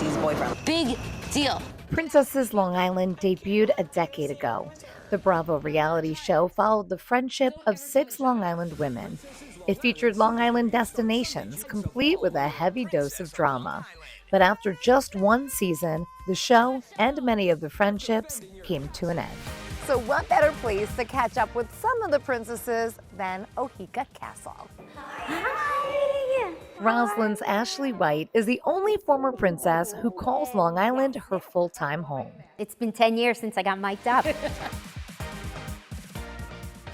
Jesse's boyfriend. Big deal. Princesses Long Island debuted a decade ago. The Bravo reality show followed the friendship of 6 Long Island women. It featured Long Island destinations, complete with a heavy dose of drama. But after just one season, the show and many of the friendships came to an end. So what better place to catch up with some of the princesses than Oheka Castle? Hi! Roslyn's Ashlee White is the only former princess who calls Long Island her full-time home. It's been 10 years since I got mic'd up.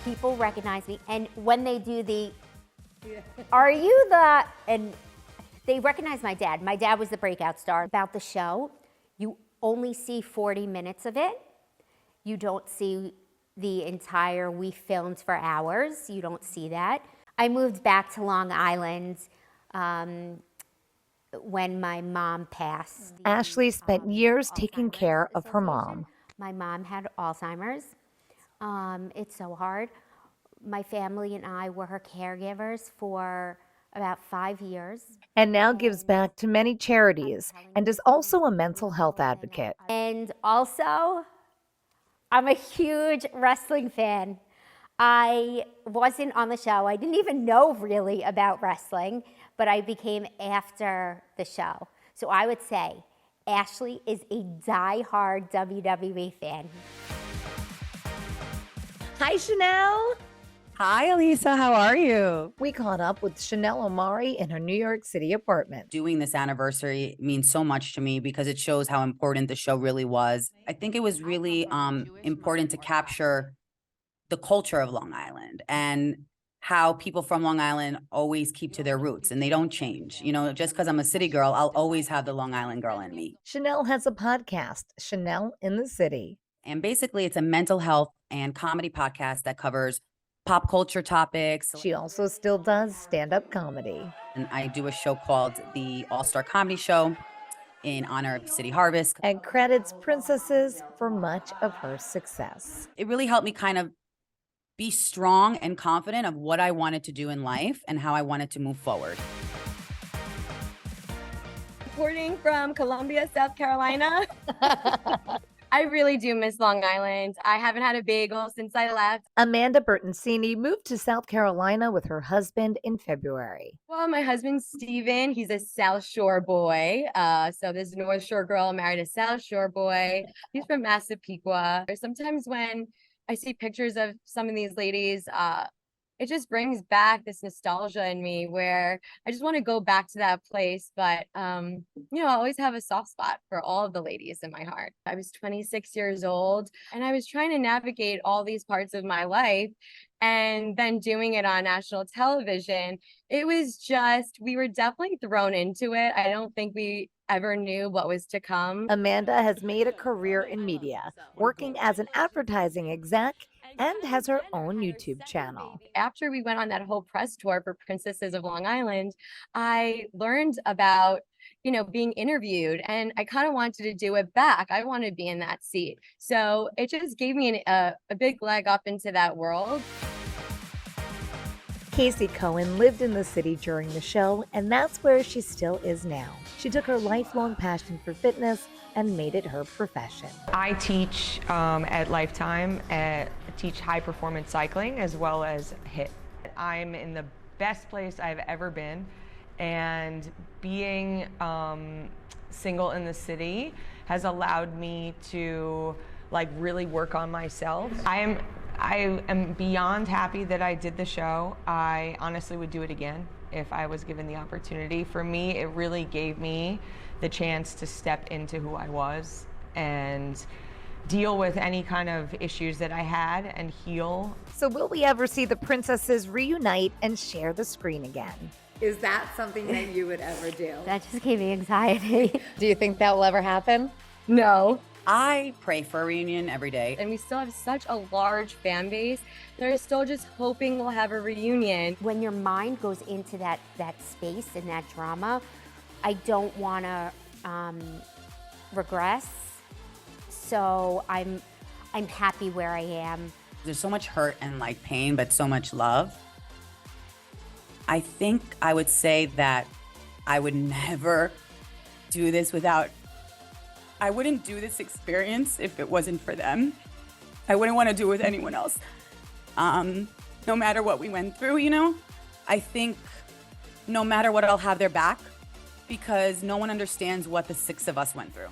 People recognize me, and when they do the, are you the, and they recognize my dad. My dad was the breakout star. About the show, you only see 40 minutes of it. You don't see the entire, we filmed for hours. You don't see that. I moved back to Long Island when my mom passed. Ashlee spent years taking care of her mom. My mom had Alzheimer's. It's so hard. My family and I were her caregivers for about 5 years. And now gives back to many charities and is also a mental health advocate. And also, I'm a huge wrestling fan. I wasn't on the show. I didn't even know really about wrestling, but I became after the show. So I would say Ashlee is a die-hard WWE fan. Hi, Chanel. Hi, Elisa. How are you? We caught up with Chanel Omari in her New York City apartment. Doing this anniversary means so much to me because it shows how important the show really was. I think it was really important to capture the culture of Long Island and how people from Long Island always keep to their roots and they don't change. You know, just because I'm a city girl, I'll always have the Long Island girl in me. Chanel has a podcast, Chanel in the City. And basically, it's a mental health and comedy podcast that covers pop culture topics. She also still does stand-up comedy. And I do a show called the All-Star Comedy Show in honor of City Harvest. And credits princesses for much of her success. It really helped me kind of be strong and confident of what I wanted to do in life and how I wanted to move forward. Reporting from Columbia, South Carolina. I really do miss Long Island. I haven't had a bagel since I left. Amanda Bertoncini moved to South Carolina with her husband in February. Well, my husband's Steven. He's a South Shore boy. So this North Shore girl married a South Shore boy. He's from Massapequa. Sometimes when I see pictures of some of these ladies, it just brings back this nostalgia in me where I just want to go back to that place. But, you know, I always have a soft spot for all of the ladies in my heart. I was 26 years old and I was trying to navigate all these parts of my life. And then doing it on national television, it was just, we were definitely thrown into it. I don't think we ever knew what was to come. Amanda has made a career in media, working as an advertising exec, and has her own YouTube channel. After we went on that whole press tour for Princesses of Long Island, I learned about, you know, being interviewed, and I kind of wanted to do it back. I want to be in that seat. So it just gave me a big leg up into that world. Casey Cohen lived in the city during the show, and that's where she still is now. She took her lifelong passion for fitness and made it her profession. I teach at Lifetime, teach high performance cycling as well as HIIT. I'm in the best place I've ever been, and being single in the city has allowed me to really work on myself. I am beyond happy that I did the show. I honestly would do it again if I was given the opportunity. For me, it really gave me the chance to step into who I was and deal with any kind of issues that I had and heal. So will we ever see the princesses reunite and share the screen again? Is that something that you would ever do? That just gave me anxiety. Do you think that will ever happen? No. I pray for a reunion every day. And we still have such a large fan base. They're still just hoping we'll have a reunion. When your mind goes into that space and that drama, I don't want to regress. So I'm happy where I am. There's so much hurt and pain, but so much love. I think I would say that I would never do this without, I wouldn't do this experience if it wasn't for them. I wouldn't want to do it with anyone else. No matter what we went through, you know, I think no matter what, I'll have their back because no one understands what the 6 of us went through.